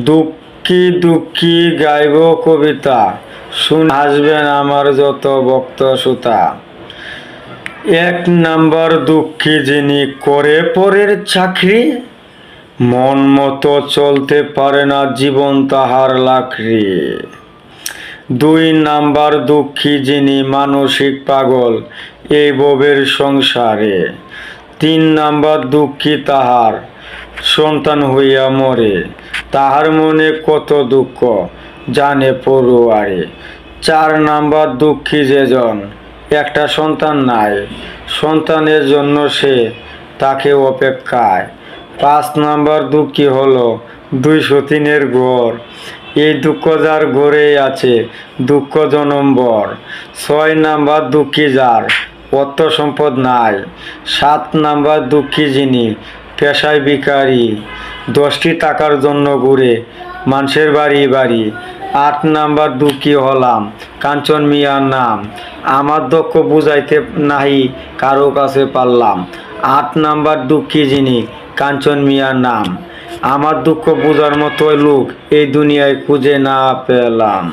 দুঃখী দুঃখী গাইব কবিতা, শুনে হাসবেন আমার যত ভক্ত শ্রোতা। 1 নাম্বার দুঃখী, যিনি করে পরের চাকরি, মন মতো চলতে পারে না, জীবন তাহার লাকড়ি। 2 নাম্বার দুঃখী, যিনি মানসিক পাগল এই ববের সংসারে। 3 নাম্বার দুঃখী, তাহার সন্তান হইয়া মরে, তাহার মনে কত দুঃখ জানে পড়ুয়ারে। 4 নাম্বার দুঃখী, যেজন একটা সন্তান নাই, সন্তানের জন্য সে তাকে অপেক্ষায়। 5 নাম্বার দুঃখী হলো 203-এর ঘর, এই দুঃখ যার ঘরেই আছে দুঃখ জনম্বর। 6 নাম্বার দুঃখী, যার অর্থ সম্পদ নাই। 7 নাম্বার দুঃখী, যিনি পেশায় ভিখারি, 10টি টাকার জন্য ঘুরে মানুষের বাড়ি বাড়ি। 8 নাম্বার দুঃখী হলাম কাঞ্চন মিয়ার নাম, আমার দুঃখ বুঝাইতে নাহি কারো কাছে পারলাম। 8 নাম্বার দুঃখী, যিনি কাঞ্চন মিয়ার নাম, আমার দুঃখ বুঝার মতো লোক এই দুনিয়ায় খুঁজে না পেলাম।